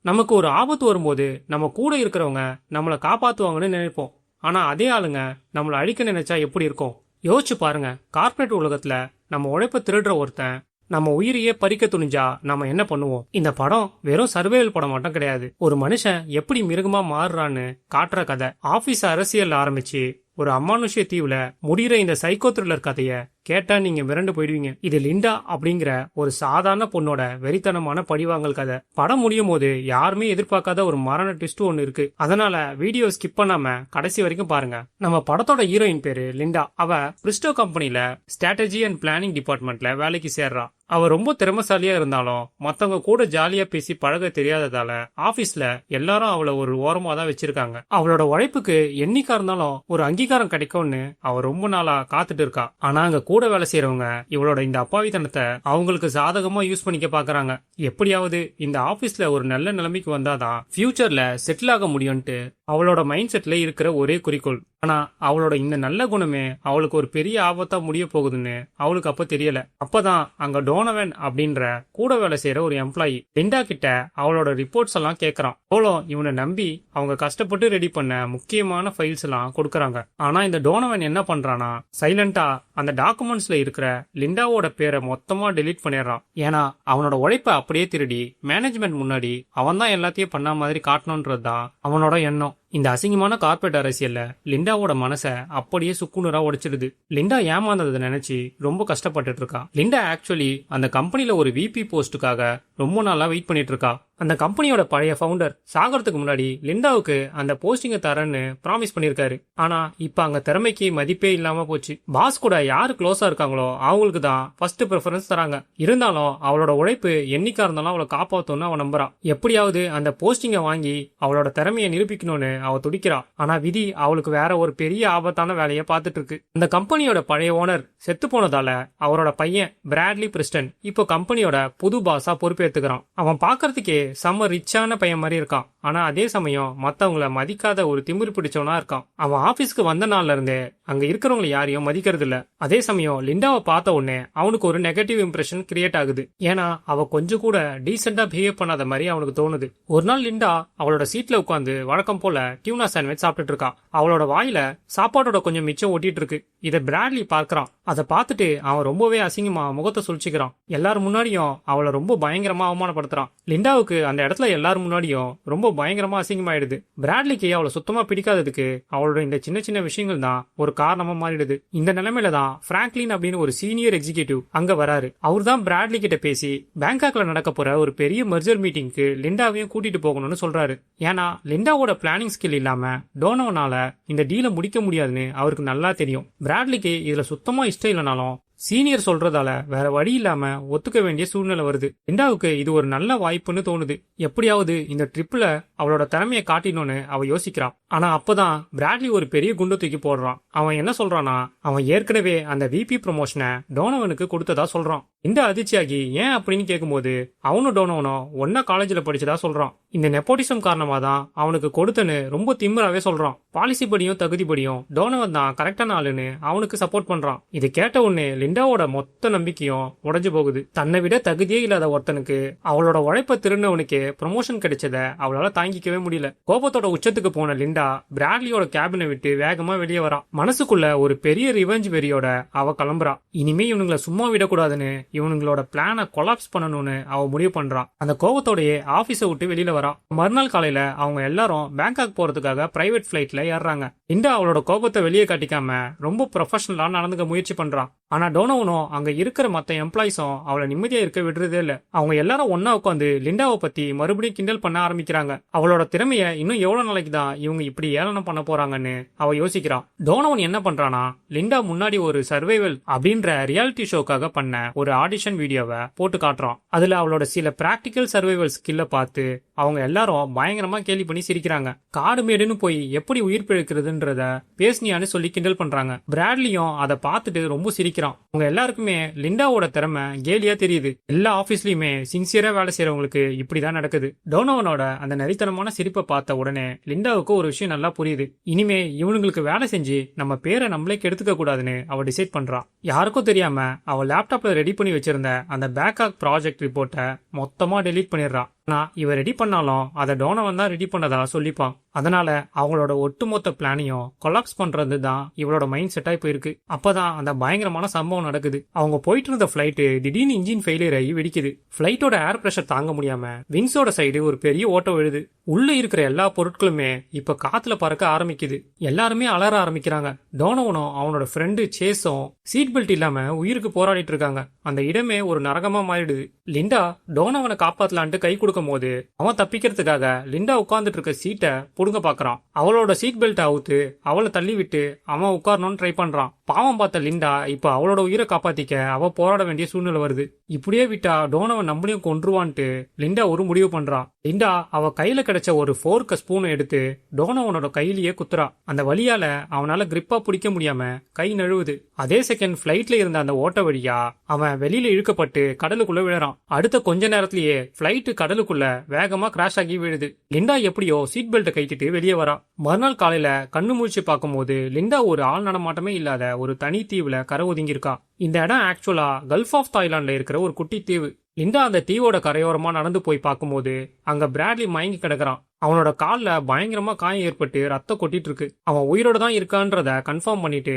நமக்கு ஒரு ஆபத்து வரும்போது நம்ம கூட இருக்கிறவங்க நம்மளை காப்பாத்துவாங்கன்னு நினைப்போம். ஆனா அதே ஆளுங்க நம்மளை அழிக்க நினைச்சா எப்படி இருக்கும்? யோசிச்சு பாருங்க. கார்ப்பரேட் உலகத்துல நம்ம உழைப்ப திருடுற ஒருத்தன் நம்ம உயிரையே பறிக்க துணிஞ்சா நம்ம என்ன பண்ணுவோம்? இந்த படம் வெறும் சர்வேல் படம் மட்டும் கிடையாது. ஒரு மனுஷன் எப்படி மிருகமா மாறுறான்னு காட்டுற கதை. ஆபீஸ் அரசியல் ஆரம்பிச்சு ஒரு அமானுஷ்ய தீவுல முடிகிற இந்த சைக்கோ த்ரில்லர் கதைய கேட்டா நீங்க மிரண்டு போயிடுவீங்க. இது லிண்டா அப்படிங்கிற ஒரு சாதாரண பொண்ணோட வெறித்தனமான பழிவாங்கல் கதை. படம் முடியும் போது யாருமே எதிர்பார்க்காத ஒரு மரண ட்விஸ்ட் ஒன்னு இருக்கு. அதனால வீடியோ ஸ்கிப் பண்ணாம கடைசி வரைக்கும் பாருங்க. நம்ம படத்தோட ஹீரோயின் பேரு லிண்டா. அவ பிரிஸ்டோ கம்பெனில ஸ்ட்ராட்டஜி அண்ட் பிளானிங் டிபார்ட்மெண்ட்ல வேலைக்கு சேர்றா. அவ ரொம்ப திறமசாலியா இருந்தாலும் மத்தவங்க கூட ஜாலியா பேசி பழக தெரியாததால ஆபீஸ்ல எல்லாரும் அவளை ஒரு ஓரமா தான் வச்சிருக்காங்க. அவளோட உழைப்புக்கு என்னைக்கா இருந்தாலும் ஒரு அங்கீகாரம் கிடைக்கும்னு அவ ரொம்ப நாளா காத்துட்டு இருக்கா. ஆனா அங்க கூட வேலை செய்யறவங்க இவளோட இந்த அப்பாவித்தனத்தை அவங்களுக்கு சாதகமா யூஸ் பண்ணிக்க பாக்குறாங்க. எப்படியாவது இந்த ஆபீஸ்ல ஒரு நல்ல நிலைமைக்கு வந்தாதான் ஃபியூச்சர்ல செட்டில் ஆக முடியும்ட்டு அவளோட மைண்ட் செட்ல இருக்கிற ஒரே குறிக்கோள். ஆனா அவளோட இந்த நல்ல குணமே அவளுக்கு ஒரு பெரிய ஆபத்தா முடிய போகுதுன்னு அவளுக்கு அப்ப தெரியல. அப்பதான் அங்க டோனவன் அப்படின்ற கூட வேலை செய்யற ஒரு எம்ப்ளாயி லிண்டா கிட்ட அவளோட ரிப்போர்ட்ஸ் எல்லாம் கேக்குறான். போலும் இவனை நம்பி அவங்க கஷ்டப்பட்டு ரெடி பண்ண முக்கியமான ஃபைல்ஸ் எல்லாம் கொடுக்கறாங்க. ஆனா இந்த டோனவன் என்ன பண்றானா, சைலண்டா அந்த டாக்குமெண்ட்ஸ்ல இருக்கிற லிண்டாவோட பேரை மொத்தமா டெலீட் பண்ணிடுறான். ஏன்னா அவனோட உழைப்ப அப்படியே திருடி மேனேஜ்மெண்ட் முன்னாடி அவன் தான் எல்லாத்தையும் பண்ண மாதிரி காட்டணும்ன்றதுதான் அவனோட எண்ணம். இந்த அசிங்கமான கார்பரேட் அரசியல்ல லிண்டாவோட மனச அப்படியே சுக்குநூறா உடைச்சிடுது. லிண்டா ஏமாந்ததை நினைச்சு ரொம்ப கஷ்டப்பட்டுட்டு இருக்கா. லிண்டா ஆக்சுவலி அந்த கம்பெனில ஒரு விபி போஸ்டுக்காக ரொம்ப நாளா வெயிட் பண்ணிட்டு இருக்கா. அந்த கம்பெனியோட பழைய ஃபவுண்டர் சாகறதுக்கு முன்னாடி லிண்டாவுக்கு அந்த போஸ்டிங்க தரேன்னு ப்ராமிஸ் பண்ணிருக்காரு. ஆனா இப்ப அங்க திறமைக்கு மதிப்பே இல்லாம போச்சு. பாஸ் கூட யாரு க்ளோஸா இருக்காங்களோ அவங்களுக்கு தான் ஃபர்ஸ்ட் ப்ரிஃபரன்ஸ் தராங்க. இருந்தாலும் அவளோட உழைப்பு என்னைக்கா இருந்தாலும் அவளை காப்பாத்தோன்னு அவன் நம்புறா. எப்படியாவது அந்த போஸ்டிங்க வாங்கி அவளோட திறமையை நிரூபிக்கணும்னு அவ துடிக்கிறா. ஆனா விதி அவளுக்கு வேற ஒரு பெரிய ஆபத்தான வேலையை பார்த்துட்டு இருக்கு. அந்த கம்பெனியோட பழைய ஓனர் செத்து போனதால அவரோட பையன் பிராட்லி பிரிஸ்டன் இப்போ கம்பெனியோட புது பாஸா பொறுப்பேற்றுக்கிறான். அவன் பாக்குறதுக்கே செம்ம ரிச்சான பையன் மாதிரி இருக்கான். ஆனா அதே சமயம் மத்தவங்கள மதிக்காத ஒரு திமிரு பிடிச்சவனா இருக்கான். அவன் ஆபீஸ்க்கு வந்த நாள்ல இருந்தே அங்க இருக்கிறவங்களை யாரையும் மதிக்கிறது இல்ல. அதே சமயம் லிண்டாவை பார்த்த உடனே அவனுக்கு ஒரு நெகட்டிவ் இம்ப்ரெஷன் கிரியேட் ஆகுது. ஏன்னா அவ கொஞ்சம் கூட டீசெண்டா பிஹேவ் பண்ணாத மாதிரி அவனுக்கு தோணுது. ஒரு நாள் லிண்டா அவளோட சீட்ல உட்காந்து வழக்கம் போல டியூனா சாண்ட்விச் சாப்பிட்டுட்டு இருக்கா. அவளோட வாயில சாப்பாட்டோட கொஞ்சம் மிச்சம் ஒட்டிட்டு இருக்கு. இதை பிராட்லி பார்க்கறான். அதை பார்த்துட்டு அவன் ரொம்பவே அசிங்கமா முகத்தை சுழிச்சுக்கிறான். எல்லாரும் முன்னாடியும் அவளை ரொம்ப பயங்கரமா அவமானப்படுத்துறான். லிண்டாவுக்கு அந்த இடத்துல எல்லாரும் முன்னாடியும் ரொம்ப பயங்கரமா அசிங்கமாயிடுது. பிராட்லிக்கு அவளை சுத்தமா பிடிக்காததுக்கு அவளோட இந்த சின்ன சின்ன விஷயங்கள் தான் ஒரு காரணமா மாறிடுது. இந்த நிலைமையில தான் பிராங்க்லின் அப்படின்னு ஒரு சீனியர் எக்ஸிகியூட்டிவ் அங்க வராரு. அவர் தான் பிராட்லி கிட்ட பேசி பேங்காக்ல நடக்க போற ஒரு பெரிய மெர்ஜர் மீட்டிங்க்கு லிண்டாவையும் கூட்டிட்டு போகணும்னு சொல்றாரு. ஏன்னா லிண்டாவோட பிளானிங் ஸ்கில் இல்லாம டோனோவனால இந்த டீல முடிக்க முடியாதுன்னு அவருக்கு நல்லா தெரியும். பிராட்லிக்கு இதுல சுத்தமா இஷ்டம் இல்லைனாலும் சீனியர் சொல்றதால வேற வழி இல்லாம ஒத்துக்க வேண்டிய சூழ்நிலை வருது. லிண்டாவுக்கு இது ஒரு நல்ல வாய்ப்புன்னு தோணுது. எப்படியாவது இந்த ட்ரிப்ல அவளோட திறமையை காட்டினோன்னு அவ யோசிக்கிறான். ஆனா அப்பதான் பிராட்லி ஒரு பெரிய குண்டு தூக்கி போடுறான். அவன் என்ன சொல்றானா, அவன் ஏற்கனவே அந்த விபி ப்ரமோஷனை டோனவனுக்கு கொடுத்ததா சொல்றான். இந்த அதிர்ச்சியாகி ஏன் அப்படின்னு கேட்கும்போது அவனும் டோனவனும் ஒன்னா காலேஜ்ல படிச்சதா சொல்றான். இந்த நெப்போட்டிசம் காரணமா தான் அவனுக்கு கொடுத்தன்னு ரொம்ப திமிராவே சொல்றான். பாலிசி படியும் தகுதிப்படியும் டோனவன் தான் கரெக்டான ஆளுன்னு அவனுக்கு சப்போர்ட் பண்றான். இது கேட்ட உடனே லிண்டாவோட மொத்த நம்பிக்கையும் உடைஞ்சு போகுது. தன்னை விட தகுதியே இல்லாத ஒருத்தனுக்கு அவளோட உழைப்ப திருநவனுக்கு ப்ரமோஷன் கிடைச்சத அவளால தாங்கிக்கவே முடியல. கோபத்தோட உச்சத்துக்கு போன லிண்டா பிராட்லியோட கேபினை விட்டு வேகமா வெளியே வரா. மனசுக்குள்ள ஒரு பெரிய ரிவெஞ்ச் வெறியோட அவ கிளம்புறா. இனிமே இவனுங்களை சும்மா விடக்கூடாதுன்னு இவனுங்களோட பிளான கொலாப்ஸ் பண்ணணும்னு அவ முடிவு பண்றான். அந்த கோபத்தோடயே ஆபீஸை விட்டு வெளியில வரா. மறுநாள் காலையில அவங்க எல்லாரும் பேங்காக் போறதுக்காக பிரைவேட் பிளைட்ல ஏறாங்க. லிண்டா அவளோட கோபத்தை வெளியே காட்டிக்காம ரொம்ப ப்ரொஃபஷனலா நடந்துக்க முயற்சி பண்றான். ஆனா டோனோவனும் அங்க இருக்கிற மத்த எம்ப்ளாயிஸும் அவளை நிம்மதியா இருக்க விடுறதே இல்ல. அவங்க எல்லாரும் ஒன்னா உட்காந்து லிண்டாவை பத்தி மறுபடியும் கிண்டல் பண்ண ஆரம்பிக்கிறாங்க. அவளோட திறமைய இன்னும் எவ்வளவு நாளைக்கு தான் இவங்க இப்படி ஏளனம் பண்ண போறாங்கன்னு அவ யோசிக்கிறான். டோனோவன் என்ன பண்றானா, லிண்டா முன்னாடி ஒரு சர்வைவல் அப்படின்ற ரியாலிட்டி ஷோக்காக பண்ண ஒரு ஆடிஷன் வீடியோவை போட்டு காட்டுறான். அதுல அவளோட சில பிராக்டிக்கல் சர்வைவல் ஸ்கில்ல பார்த்து அவங்க எல்லாரும் பயங்கரமா கேலி பண்ணி சிரிக்கிறாங்க. காடு மேடுன்னு போய் எப்படி உயிர் பிழைக்கிறதுன்றத பேசினியான்னு சொல்லி கிண்டல் பண்றாங்க. பிராட்லியும் அதை பார்த்துட்டு ரொம்ப சிரிக்கிறான். அவங்க எல்லாருக்குமே லிண்டாவோட திறமை கேலியா தெரியுது. எல்லா ஆபீஸ்லயுமே சின்சியரா வேலை செய்யறவங்களுக்கு இப்படிதான் நடக்குது. டோனோவனோட அந்த நரித்தனமான சிரிப்பை பார்த்த உடனே லிண்டாவுக்கு ஒரு விஷயம் நல்லா புரியுது. இனிமே இவனுங்களுக்கு வேலை செஞ்சு நம்ம பேரை நம்மளே கெடுத்துக்க கூடாதுன்னு அவ டிசைட் பண்றான். யாருக்கும் தெரியாம அவ லேப்டாப்ல ரெடி பண்ணி வச்சிருந்த அந்த பேக்காக் ப்ராஜெக்ட் ரிப்போர்ட்டை மொத்தமா டெலீட் பண்ணிடுறான். ஆனா இவ ரெடி பண்ணாலும் அதை டோனவன் தான் ரெடி பண்ணதா சொல்லிப்பான். அதனால அவங்களோட ஒட்டுமொத்த பிளானையும் கொலாப்ஸ் பண்றது தான் இவளோட மைண்ட் செட் ஆகி போயிருக்கு. அப்பதான் அந்த பயங்கரமான சம்பவம் நடக்குது. அவங்க போயிட்டு இருந்த பிளைட் திடீர்னு இன்ஜின் ஃபெயிலியர் ஆகி வெடிக்குது. பிளைட்டோட ஏர் பிரஷர் தாங்க முடியாம விங்ஸோட சைடு ஒரு பெரிய ஓட்டம் விழுது. உள்ள இருக்கிற எல்லா பொருட்களுமே இப்ப காத்துல பறக்க ஆரம்பிக்குது. எல்லாருமே அலற ஆரம்பிக்கிறாங்க. டோனவனும் அவனோட ஃப்ரெண்டு சேஸும் சீட் பெல்ட் இல்லாம உயிருக்கு போராடிட்டு இருக்காங்க. அந்த இடமே ஒரு நரகமா மாறிடுது. லிண்டா டோனவனை காப்பாத்தலான்ட்டு கை கொடுக்கும் போது அவன் தப்பிக்கிறதுக்காக லிண்டா உட்கார்ந்துட்டு இருக்க சீட்டை புடுங்க பாக்குறான். அவளோட சீட் பெல்ட் அவுத்து அவளை தள்ளி விட்டு அவன் உட்காரணும்னு ட்ரை பண்றான். பாவம் பார்த்த லிண்டா இப்ப அவளோட உயிரை காப்பாத்திக்க அவ போராட வேண்டிய சூழ்நிலை வருது. இப்படியே விட்டா டோனவன் நம்மளையும் கொன்றுவான்ட்டு லிண்டா ஒரு முடிவு பண்றான். லிண்டா அவ கையில கிடைச்ச ஒரு ஃபோர்க்க ஸ்பூனை எடுத்து டோனவனோட கையிலேயே குத்துறா. அந்த வலியால அவனால கிரிப்பா பிடிக்க முடியாம கை நழுவுது. அதே செகண்ட் பிளைட்ல இருந்த அந்த ஓட்ட வழியா அவன் வெளியில இழுக்கப்பட்டு கடலுக்குள்ள விழறான். அடுத்த கொஞ்ச நேரத்திலேயே பிளைட் கடலுக்குள்ள வேகமா கிராஷ் ஆகி விழுது. லிண்டா எப்படியோ சீட் பெல்ட்டை கைட்டிட்டு வெளியே வரா. மறுநாள் காலையில கண்ணு முழிச்சு பார்க்கும்போது லிண்டா ஒரு ஆள் நடமாட்டமே இல்லாத ஒரு தனி தீவுல கரை ஒதுங்கி இருக்கா. இந்த இடம் ஆக்சுவலா கல்ஃப் ஆஃப் தாய்லாந்துல இருக்கிற ஒரு குட்டி தீவு. லிண்டா அந்த தீவோட கரையோரமா நடந்து போய் பார்க்கும்போது அங்க பிராட்லி மயங்கி கிடக்குறான். அவனோட கால்ல பயங்கரமா காயம் ஏற்பட்டு ரத்தம் கொட்டிட்டு இருக்கு. அவன் உயிரோட தான் இருக்கான்றத கன்ஃபார்ம் பண்ணிட்டு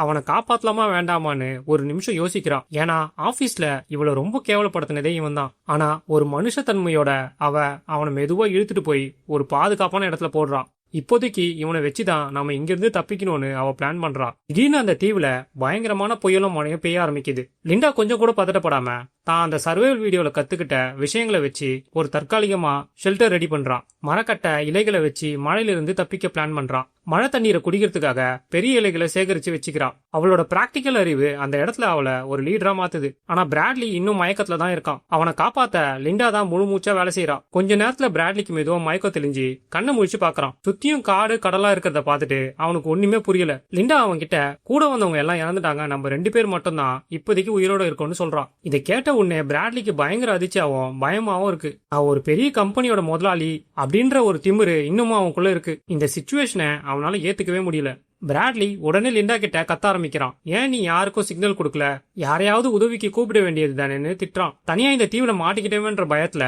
அவனை காப்பாத்தலாமா வேண்டாமான்னு ஒரு நிமிஷம் யோசிக்கிறான். ஏன்னா ஆபீஸ்ல இவள ரொம்ப கேவலப்படுத்தினதே இவன் தான். ஆனா ஒரு மனுஷத்தன்மையோட அவனை மெதுவா இழுத்துட்டு போய் ஒரு பாதுகாப்பான இடத்துல போடுறான். இப்போதைக்கு இவனை வச்சுதான் நாம இங்கிருந்து தப்பிக்கணும்னு அவ பிளான் பண்றா. திடீர்னு அந்த தீவுல பயங்கரமான புயலும் மழையும் பெய்ய ஆரம்பிக்குது. லிண்டா கொஞ்சம் கூட பதட்டப்படாம தான் அந்த சர்வைவல் வீடியோல கத்துக்கிட்ட விஷயங்களை வச்சு ஒரு தற்காலிகமா ஷெல்டர் ரெடி பண்றான். மரக்கட்டை இலைகளை வச்சு மழையிலிருந்து தப்பிக்க பிளான் பண்றான். மழை தண்ணீரை குடிக்கிறதுக்காக பெரிய இலைகளை சேகரிச்சு வச்சுக்கிறான். அவளோட பிராக்டிக்கல் அறிவு அந்த இடத்துல அவளை ஒரு லீடரா மாத்துது. ஆனா பிராட்லி இன்னும் மயக்கத்துல தான் இருக்கான். அவனை காப்பாத்த லிண்டா தான் முழு மூச்சா வேலை செய்யறான். கொஞ்ச நேரத்துல பிராட்லிக்கு மெதுவா மயக்கம் தெளிஞ்சு கண்ணை முழிச்சு பாக்குறான். சுத்தியும் காடு கடலா இருக்கிறத பாத்துட்டு அவனுக்கு ஒண்ணுமே புரியல. லிண்டா அவன் கிட்ட கூட வந்தவங்க எல்லாம் இறந்துட்டாங்க, நம்ம 2 பேர் மட்டும் தான் இப்போதைக்கு உயிரோட இருக்கோம்னு சொல்றான். இதை கேட்ட உடனே பிராட்லிக்கு பயங்கர அதிர்ச்சியாவும் பயமாவும் இருக்கு. அவன் ஒரு பெரிய கம்பெனியோட முதலாளி அப்படின்ற ஒரு திமிரு இன்னமும் அவனுக்குள்ள இருக்கு. இந்த சிச்சுவேஷனை அவனால ஏத்துக்கவே முடியல. பிராட்லி உடனே லிண்டா கிட்ட கத்த ஆரம்பிக்கிறான். ஏன் நீ யாருக்கும் சிக்னல் கொடுக்கல, யாரையாவது உதவிக்கு கூப்பிட வேண்டியது தானேன்னு திட்டுறான். தனியா இந்த தீவுல மாட்டிக்கிட்டேன்ற பயத்துல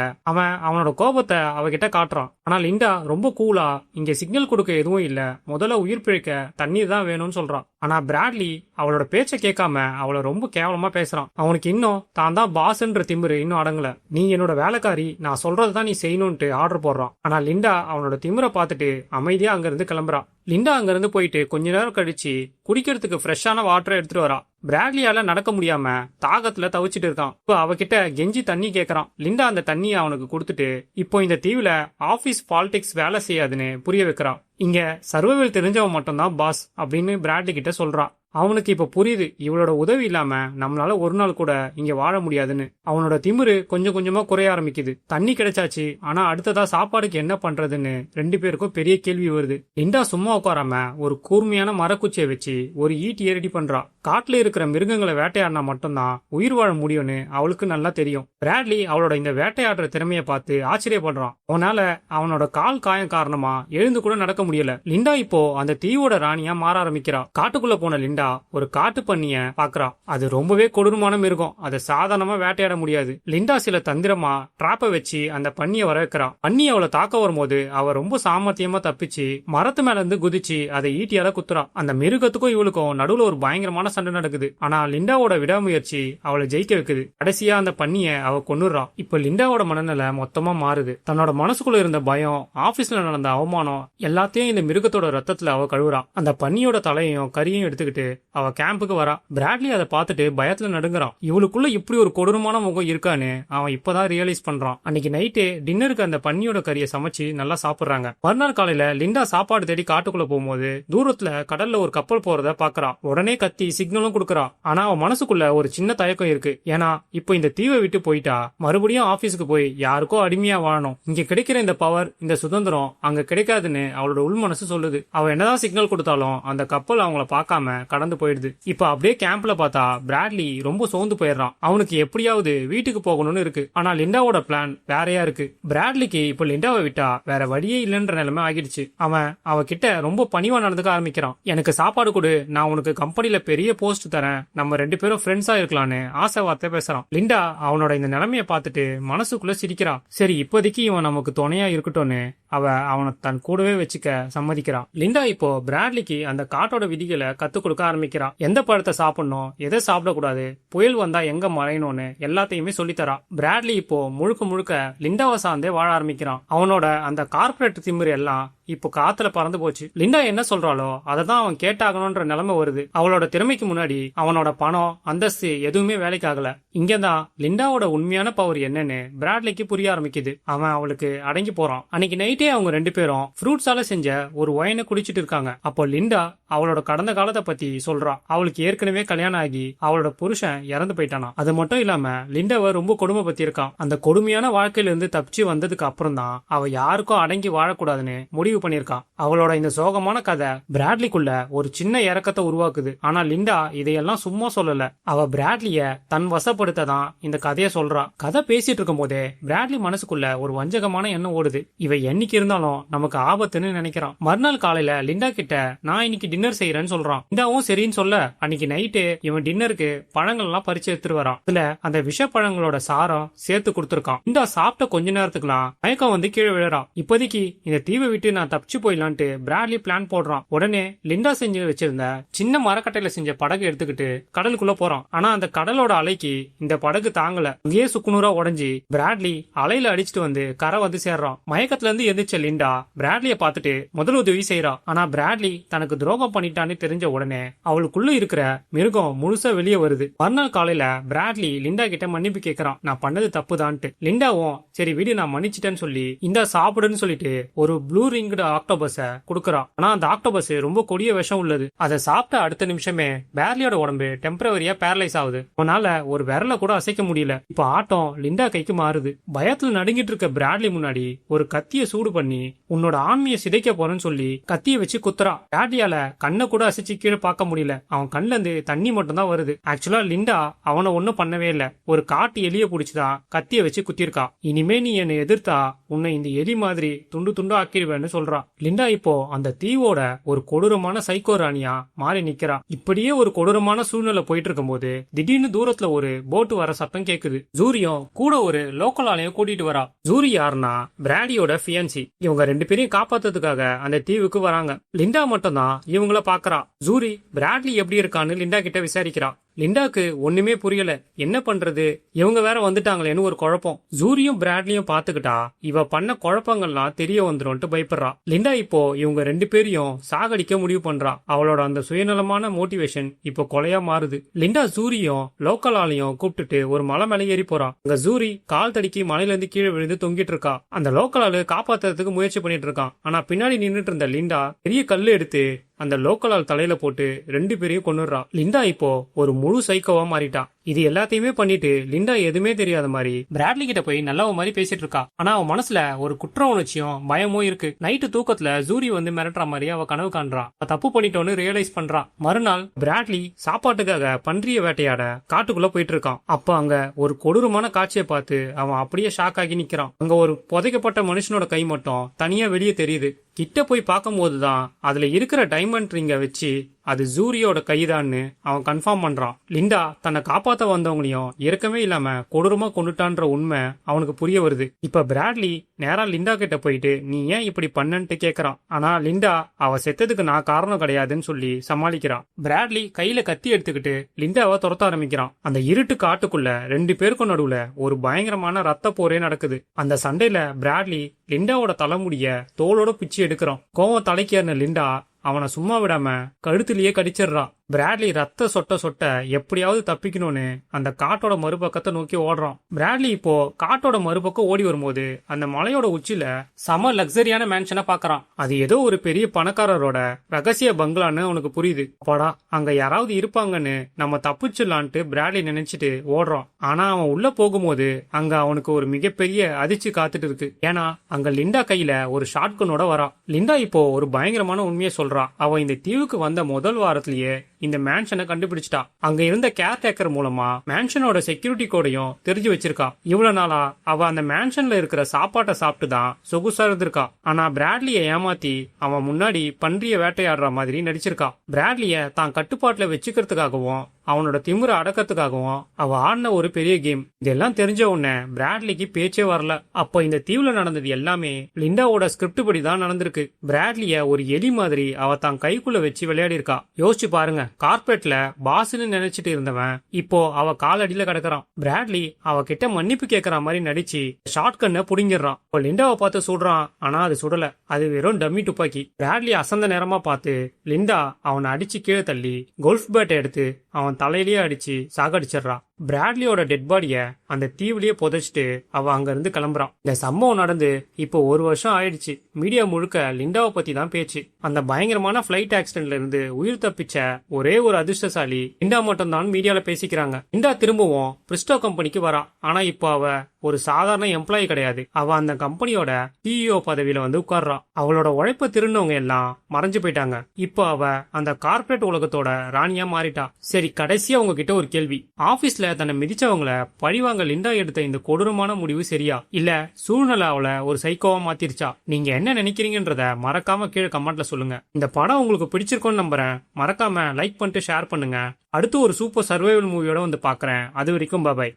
அவனோட கோபத்தை அவகிட்ட காட்டுறான். ஆனா லிண்டா ரொம்ப கூலா இங்க சிக்னல் கொடுக்க எதுவும் இல்ல, முதல்ல உயிர் பிழைக்க தண்ணீர் தான் வேணும்னு சொல்றான். ஆனா பிராட்லி அவளோட பேச்ச கேட்காம அவளை ரொம்ப கேவலமா பேசுறான். அவனுக்கு இன்னும் தான் தான் பாஸ்ன்ற திமிரு இன்னும் அடங்கல. நீ என்னோட வேலைக்காரி, நான் சொல்றதுதான் நீ செய்யணும்ட்டு ஆர்டர் போடுறான். ஆனா லிண்டா அவனோட திமிரை பார்த்துட்டு அமைதியா அங்கிருந்து கிளம்புறான். லிண்டா அங்கிருந்து போயிட்டு கொஞ்ச நேரம் கழிச்சு குடிக்கிறதுக்கு ஃப்ரெஷ்ஷான வாட்டரை எடுத்துட்டு வரா. பிராட்லியால நடக்க முடியாம தாகத்துல தவிச்சிட்டு இருக்கான். இப்போ அவகிட்ட கெஞ்சி தண்ணி கேக்குறான். லிண்டா அந்த தண்ணியை அவனுக்கு கொடுத்துட்டு இப்போ இந்த தீவுல ஆபீஸ் பாலிடிக்ஸ் வேலை செய்யாதுன்னு புரிய வைக்கிறான். இங்க சர்வைவல் தெரிஞ்சவன் மட்டும்தான் பாஸ் அப்படின்னு பிராட்லி கிட்ட சொல்றான். அவனுக்கு இப்ப புரியுது, இவளோட உதவி இல்லாம நம்மளால ஒரு நாள் கூட இங்க வாழ முடியாதுன்னு. அவனோட திமிரு கொஞ்சம் கொஞ்சமா குறைய ஆரம்பிக்குது. தண்ணி கிடைச்சாச்சு, ஆனா அடுத்ததா சாப்பாடுக்கு என்ன பண்றதுன்னு 2 பேருக்கும் பெரிய கேள்வி வருது. லிண்டா சும்மா உட்காராம ஒரு கூர்மையான மரக்குச்சியை வச்சு ஒரு ஈட்டியை ரெடி பண்றா. காட்டுல இருக்கிற மிருகங்களை வேட்டையாடினா மட்டும்தான் உயிர் வாழ முடியும்னு அவளுக்கு நல்லா தெரியும். பிராட்லி அவளோட இந்த வேட்டையாடுற திறமையை பார்த்து ஆச்சரியப்படுறான். அவனால அவனோட கால் காயம் காரணமா எழுந்து கூட நடக்க முடியல. லிண்டா இப்போ அந்த தீவோட ராணியா மாற ஆரம்பிக்கிறா. காட்டுக்குள்ள போன லிண்டா ஒரு காட்டு பன்னிய பாக்குறா. அது ரொம்பவே கொடூரமான மிருகம், அதை சாதாரணமா வேட்டையாட முடியாது. லிண்டா சில தந்திரமா டிராப்ப வச்சு அந்த பன்னிய வர வைக்கிறா. பன்னி அவளை தாக்க வரும்போது அவ ரொம்ப சாமர்த்தியமா தப்பிச்சு மரத்து மேல இருந்து குதிச்சு அதை ஈட்டியால குத்துறா. அந்த மிருகத்துக்கும் இவளுக்கும் நடுவுல ஒரு பயங்கரமான சண்டை நடக்குது. ஆனா லிண்டாவோட விடாமுயற்சி அவளை ஜெயிக்க வைக்குது. கடைசியா அந்த பன்னிய அவ கொன்னுறா. இப்ப லிண்டாவோட மனநிலை மொத்தமா மாறுது. தன்னோட மனசுக்குள்ள இருந்த பயம், ஆபீஸ்ல நடந்த அவமானம் எல்லாத்தையும் இந்த மிருகத்தோட ரத்தத்துல அவ கழுவுறா. அந்த பன்னியோட தலையையும் கறியையும் எடுத்துக்கிட்டு அவ கேம்புக்கு வரா. பிராட்லி அதை பார்த்துட்டு பயத்துல நடுங்குறான். இவளுக்குள்ள இப்படி ஒரு கொடூரமான முகம் இருக்கான்னு அவன் இப்பதான் ரியலைஸ் பண்றான். அன்னைக்கு நைட்டே டின்னருக்கு அந்த பன்னியோட கறியை சமைச்சு நல்லா சாப்பிடுறாங்க. மறுநாள் காலையில லிண்டா சாப்பாடு தேடி காட்டுக்குள்ள போகும்போது தூரத்துல கடல்ல ஒரு கப்பல் போறத பாக்குறா. உடனே கத்தி சிக்னலும் கொடுக்கறா. ஆனா அவன் மனசுக்குள்ள ஒரு சின்ன தயக்கம் இருக்கு. ஏன்னா இப்போ இந்த தீவை விட்டு போயிட்டா மறுபடியும் ஆபீஸ்க்கு போய் யாருக்கோ அடிமையா வாழணும். இங்க கிடைக்கிற இந்த பவர், இந்த சுதந்திரம் அங்க கிடைக்காதுன்னு அவளோட உள் மனசு சொல்லுது. அவ என்னதான் சிக்னல் கொடுத்தாலும் அந்த கப்பல் அவங்கள பார்க்காம கடந்து போயிடுது. இப்ப அப்படியே கேம்ப்ல பார்த்தா பிராட்லி ரொம்ப சோர்ந்து போயிடுறான். அவனுக்கு எப்படியாவது வீட்டுக்கு போகணும்னு இருக்கு. ஆனா லிண்டாவோட பிளான் வேறையா இருக்கு. பிராட்லிக்கு இப்ப லிண்டாவை விட்டா வேற வழியே இல்லைன்ற நிலைமை ஆகிடுச்சு. அவகிட்ட ரொம்ப பணிவா நடந்துக்க ஆரம்பிக்கிறான். எனக்கு சாப்பாடு கொடு, நான் உனக்கு கம்பெனில பெரிய போஸ்ட் தரேன், நம்ம 2 பேரும் ஃப்ரெண்ட்ஸா இருக்கலாம்னு ஆசை வார்த்தை பேசுறான். லிண்டா அவனோட இந்த நிலைமைய பார்த்துட்டு மனசுக்குள்ள சிரிக்கிறா. சரி, இப்போதைக்கு இவன் நமக்கு துணையா இருக்கட்டும்னு அவனை தன் கூடவே வச்சுக்க சம்மதிக்கிறான். லிண்டா இப்போ பிராட்லிக்கு அந்த காட்டோட விதிகளை கத்துக் கொடுக்க ஆரம்பிக்கிறான். எந்த பழத்தை சாப்பிடணும், எதை சாப்பிடக்கூடாது, புயல் வந்தா எங்க மறையணும்னு எல்லாத்தையுமே சொல்லித்தரா. பிராட்லி இப்போ முழுக்க முழுக்க லிண்டாவை சார்ந்தே வாழ ஆரம்பிக்கிறான். அவனோட அந்த கார்பரேட் திமிரு எல்லாம் இப்போ காத்துல பறந்து போச்சு. லிண்டா என்ன சொல்றாளோ அதை தான் அவன் கேட்டாகணும்ன்ற நிலைமை வருது. அவளோட திறமைக்கு முன்னாடி அவனோட பணம் அந்தஸ்து எதுவுமே வேலைக்கு ஆகல. இங்கதான் லிண்டாவோட உண்மையான பவர் என்னன்னு பிராட்லிக்கு புரிய ஆரம்பிக்குது. அவன் அவளுக்கு அடங்கி போறான். அன்னைக்கு நைட்டே அவங்க 2 பேரும் ஃப்ரூட்ஸால செஞ்ச ஒரு ஒயினை குடிச்சிட்டு இருக்காங்க. அப்போ லிண்டா அவளோட கடந்த காலத்தை பத்தி சொல்றா. அவளுக்கு ஏற்கனவே கல்யாணம் ஆகி அவளோட புருஷன் இறந்து போயிட்டானா. அது மட்டும் இல்லாம லிண்டாவை ரொம்ப கொடுமை பத்தி இருக்கான். அந்த கொடுமையான வாழ்க்கையில இருந்து தப்பிச்சு வந்ததுக்கு அப்புறம் தான் அவ யாருக்கும் அடங்கி வாழக்கூடாதுன்னு முடிவு பண்ணிருக்கான். அவளோட இந்த சோகமான கதை பிராட்லிக்குள்ள ஒரு சின்ன இறக்கத்தை உருவாக்குது. ஆனா லிண்டா இதையெல்லாம் சும்மா சொல்லல. அவ பிராட்லிய தன் வசப்படுத்ததான் இந்த கதையை சொல்றா. கதை பேசிட்டு இருக்கும் போதே பிராட்லி மனசுக்குள்ள ஒரு வஞ்சகமான எண்ணம் ஓடுது. இவ என்னைக்கு இருந்தாலும் நமக்கு ஆபத்துன்னு நினைக்கிறான். மறுநாள் காலையில லிண்டா கிட்ட நான் இன்னைக்கு டின்னர் செய்யறேன்னு சொல்றான். லிண்டாவும் சரின்னு சொல்ல அன்னைக்கு நைட்டு இவன் டின்னருக்கு பழங்கள் எல்லாம் பறிச்சு எடுத்துட்டு வரான். இதுல அந்த விஷ பழங்களோட சாரம் சேர்த்து கொடுத்திருக்கான். லிண்டா சாப்பிட்ட கொஞ்ச நேரத்துக்குலாம் மயக்கம் வந்து கீழே விழுறான். இப்போதைக்கு இந்த தீவை விட்டு நான் தப்பிச்சு போயிடலான்ட்டு பிராட்லி பிளான் போடுறான். உடனே லிண்டா செஞ்சு வச்சிருந்த சின்ன மரக்கட்டையில செஞ்ச படகு எடுத்துக்கிட்டு கடலுக்குள்ள போறான். ஆனா அந்த கடலோட அலைக்கு இந்த படகு தாங்கல. அங்கேயே சுக்குநூறா உடஞ்சி பிராட்லி அலையில அடிச்சுட்டு வந்து கரை வந்து சேர்றான். மயக்கத்துல இருந்து எந்திரிச்ச லிண்டா பிராட்லிய பார்த்துட்டு முதல் உதவி செய்யறான். ஆனா பிராட்லி தனக்கு துரோகம் பண்ணிட்டான்னு தெரிஞ்ச உடனே அவளுக்குள்ள இருக்கிற மிருகம் முழுசா வெளியே வருது. மறுநாள் காலையில பிராட்லி லிண்டா கிட்ட மன்னிப்பு கேட்கறான். நான் பண்ணது தப்புதான்ட்டு. லிண்டாவும் சரி விடு நான் மன்னிச்சிட்டேன்னு சொல்லி இந்தா சாப்பிடுன்னு சொல்லிட்டு ஒரு ப்ளூ ரிங்டு ஆக்டோபஸ குடுக்கறான். ஆனா அந்த ஆக்டோபஸ் ரொம்ப கொடிய விஷம் உள்ளது. அதை சாப்பிட்ட அடுத்த நிமிஷமே பேர்லியோட உடம்பு டெம்பரவரியா பேரலைஸ் ஆகுது. அவனால ஒரு விரல கூட அசைக்க முடியல. இப்ப ஆட்டம் லிண்டா கைக்கு மாறுது. பயத்துல நடுங்கிட்டு இருக்க பிராட்லி முன்னாடி ஒரு கத்திய சூடு பண்ணி உன்னோட ஆண்மைய சிதைக்க போறேன்னு சொல்லி கத்திய வச்சு குத்துறான். பிராட்லியால கண்ணை கூட அசைச்சு கீழே பார்க்க முடியல. அவன் கண்ணுல இருந்து தண்ணி மட்டும் தான் வருது. ஆக்சுவலா லிண்டா அவனை ஒன்னும் பண்ணவே இல்ல. ஒரு காட்டு எலிய புடிச்சுதான் கத்திய வச்சு குத்திருக்கா. இனிமே நீ என்னை எதிர்த்தா உன்னை இந்த எலி மாதிரி துண்டு துண்டு ஆக்கிடுவேன்னு சொல்றான். லிண்டா இப்போ அந்த தீவோட ஒரு கொடூரமான சைக்கோ ராணியா மாறி நிக்கிறா. இப்படியே ஒரு கொடூரமான சூழ்நிலை போயிட்டு இருக்கும் போது திடீர்னு தூரத்துல ஒரு போட்டு வர சத்தம் கேக்குது. ஜூரியும் கூட ஒரு லோக்கல் ஆளையும் கூட்டிட்டு வரா. ஜூரி யாருன்னா பிராடியோட ஃபியான்சி. இவங்க 2 பேரையும் காப்பாத்துறதுக்காக அந்த தீவுக்கு வராங்க. லிண்டா மட்டும் தான் இவங்கள பாக்குறா. ஜூரி பிராட்லி எப்படி இருக்கான்னு லிண்டா கிட்ட விசாரிக்கிறா. லிண்டாக்கு ஒண்ணுமே புரியல. என்ன பண்றது, இவங்க வேற வந்துட்டாங்களேன்னு ஒரு குழப்பம். ஜூரியும் பிராட்லியும் பாத்துக்கிட்டா இவ பண்ண குழப்பங்கள்லாம் தெரிய வந்துரும்ட்டு பயப்படுறா. லிண்டா இப்போ இவங்க 2 பேரையும் சாகடிக்க முடிவு பண்றா. அவளோட அந்த சுயநலமான மோட்டிவேஷன் இப்போ கொலையா மாறுது. லிண்டா ஜூரியும் லோக்கல் ஆளையும் கூப்பிட்டுட்டு ஒரு மலை மேல ஏறி போறா. அங்க ஜூரி கால் தடிக்கி மலையில இருந்து கீழே விழுந்து தொங்கிட்டு இருக்கா. அந்த லோக்கல் ஆளு காப்பாத்துறதுக்கு முயற்சி பண்ணிட்டு இருக்கான். ஆனா பின்னாடி நின்னுட்டு இருந்த லிண்டா பெரிய கல்லு எடுத்து அந்த லோக்கல் ஆள் தலையில போட்டு 2 பேரையும் கொன்னுடுறா. லிண்டா இப்போ ஒரு முழு சைக்கோவா மாறிட்டா. இது எல்லாத்தையுமே பண்ணிட்டு லிண்டா எதுவுமே தெரியாத மாதிரி பிராட்லி கிட்ட போய் நல்லவ மாதிரி பேசிட்டு இருக்கா. ஆனா அவன் மனசுல ஒரு குற்ற உணர்ச்சியும் பயமும் இருக்கு. நைட்டு தூக்கத்துல ஜூரி வந்து மிரட்டுற மாதிரி அவ கனவு காண்றா. தப்பு பண்ணிட்டோன்னு ரியலைஸ் பண்றா. மறுநாள் பிராட்லி சாப்பாட்டுக்காக பன்றிய வேட்டையாட காட்டுக்குள்ள போயிட்டு இருக்கான். அப்ப அங்க ஒரு கொடூரமான காட்சியை பார்த்து அவன் அப்படியே ஷாக் ஆகி நிக்கிறான். அங்க ஒரு புதைக்கப்பட்ட மனுஷனோட கை மட்டும் தனியா வெளியே தெரியுது. கிட்ட போய் பார்க்கும் போதுதான் அதுல இருக்கிற டைமண்ட் ரிங்க வச்சு அது ஜூரியோட கைதான்னு அவன் கன்ஃபார்ம் பண்றான். லிண்டா தன்னை காப்பாத்த வந்தவங்களையும் இறக்கமே இல்லாம கொடூரமா கொண்டுட்டான்ற உண்மை அவனுக்கு புரிய வருது. இப்ப பிராட்லி நேரா லிண்டா கிட்ட போயிட்டு நீ ஏன் இப்படி பண்ணன்ட்டு கேக்குறான். ஆனா லிண்டா அவ செத்ததுக்கு நான் காரணம் கிடையாதுன்னு சொல்லி சமாளிக்கிறான். பிராட்லி கையில கத்தி எடுத்துக்கிட்டு லிண்டாவை துரத்த ஆரம்பிக்கிறான். அந்த இருட்டு காட்டுக்குள்ள 2 பேருக்கும் நடுவுல ஒரு பயங்கரமான ரத்த போரே நடக்குது. அந்த சண்டையில பிராட்லி லிண்டாவோட தலைமுடிய தோளோட பிச்சு எடுக்கிறான். கோவம் தலைக்கேறின லிண்டா அவனை சும்மா விடாம கழுத்துலயே கடிச்சிடுறான். பிராட்லி ரத்த சொட்ட சொட்ட எப்படியாவது தப்பிக்கணும்னு அந்த காட்டோட மறுபக்கத்தை நோக்கி ஓடுறான். பிராட்லி இப்போ காட்டோட மறுபக்கம் ஓடி வரும்போது அந்த மலையோட உச்சியில சம லக்ஸரியான மேன்ஷனை பாக்குறான். அது ஏதோ ஒரு பெரிய பணக்காரரோட ரகசிய பங்களான்னு அவனுக்கு புரியுது. அப்பாடா அங்க யாராவது இருப்பாங்கன்னு நம்ம தப்பிச்சிடலான்ட்டு பிராட்லி நினைச்சிட்டு ஓடுறான். ஆனா அவன் உள்ள போகும்போது அங்க அவனுக்கு ஒரு மிகப்பெரிய அதிர்ச்சி காத்துட்டு இருக்கு. ஏன்னா அங்க லிண்டா கையில ஒரு ஷாட்கனோட வரா. லிண்டா இப்போ ஒரு பயங்கரமான உண்மையை சொல்றா. அவ இந்த தீவுக்கு வந்த முதல் வாரத்திலேயே இந்த மேன்ஷனை கண்டுபிடிச்சிட்டா. அங்க இருந்த கேர்டேக்கர் மூலமா மேன்ஷனோட செக்யூரிட்டி கோடையும் தெரிஞ்சு வச்சிருக்கா. இவ்வளவு நாளா அவ அந்த மேன்ஷன்ல இருக்கிற சாப்பாட்டை சாப்பிட்டு தான் சொகுசா இருந்திருக்கா. ஆனா பிராட்லியை ஏமாத்தி அவன் முன்னாடி பன்றிய வேட்டையாடுற மாதிரி நடிச்சிருக்கா. பிராட்லிய தான் கட்டுப்பாட்டுல வச்சுக்கிறதுக்காகவும் அவனோட திமிர அடக்கத்துக்காகவும் அவ ஆடின ஒரு பெரிய கேம். இதெல்லாம் தெரிஞ்ச உடனே பிராட்லிக்கு பேச்சே வரல. அப்ப இந்த தீவுல நடந்தது எல்லாமே லிண்டாவோட ஸ்கிரிப்ட் படி தான் நடந்திருக்கு. பிராட்லிய ஒரு எலி மாதிரி அவ தான் கைக்குள்ள வச்சு விளையாடி இருக்கா. யோசிச்சு பாருங்க, கார்பெட்ல பாஸ்ன்னு நினைச்சிட்டு இருந்தவன் இப்போ அவ காலடியில கிடக்குறான். பிராட்லி அவ கிட்ட மன்னிப்பு கேட்கற மாதிரி நடிச்சு ஷார்ட் கண்ணை புடிங்கிடுறான். இப்போ லிண்டாவை பார்த்து சுடுறான், ஆனா அது சுடல, அது வெறும் டம்மி துப்பாக்கி. பிராட்லி அசந்த நேரமா பார்த்து லிண்டா அவனை அடிச்சு கீழே தள்ளி கோல்ஃப் பேட்டை எடுத்து அவன் தலையிலேயே அடிச்சு சாகடிச்சிடுறா. பிராட்லியோட டெட் பாடிய அந்த தீவுலயே புதைச்சிட்டு அவ அங்க இருந்து கிளம்புறான். இந்த சம்பவம் நடந்து இப்போ 1 வருஷம் ஆயிடுச்சு. மீடியா முழுக்க லிண்டாவை பத்தி தான் பேச்சு. அந்த பயங்கரமான பிளைட் ஆக்சிடென்ட்ல இருந்து உயிர் தப்பிச்ச ஒரே ஒரு அதிர்ஷ்டசாலி லிண்டா மட்டும் தான் மீடியால பேசிக்கிறாங்க. லிண்டா திரும்பவும் பிரிஸ்டோ கம்பெனிக்கு வரா. ஆனா இப்போ அவ ஒரு சாதாரண எம்ப்ளாயி கிடையாது. அவ அந்த கம்பெனியோட சிஇஓ பதவியில வந்து உட்கார்றா. அவளோட உழைப்ப திருநவங்க எல்லாம் மறைஞ்சு போயிட்டாங்க. இப்போ அவ அந்த கார்ப்பரேட் உலகத்தோட ராணியா மாறிட்டா. சரி, கடைசியா உங்ககிட்ட ஒரு கேள்வி. ஆபீஸ்ல தன்னை மிதிச்சவங்கள பழிவாங்க லிண்டா எடுத்த இந்த கொடூரமான முடிவு சரியா, இல்ல சூழ்நிலை அவளை ஒரு சைக்கோவா மாத்திருச்சா? நீங்க என்ன நினைக்கிறீங்கன்றத மறக்காம கீழே கமெண்ட்ல சொல்லுங்க. இந்த படம் உங்களுக்கு பிடிச்சிருக்கும்னு நம்புறேன். மறக்காம லைக் பண்ணிட்டு ஷேர் பண்ணுங்க. அடுத்து ஒரு சூப்பர் சர்வைவல் மூவியோட வந்து பாக்குறேன். அது வரைக்கும் பாய்.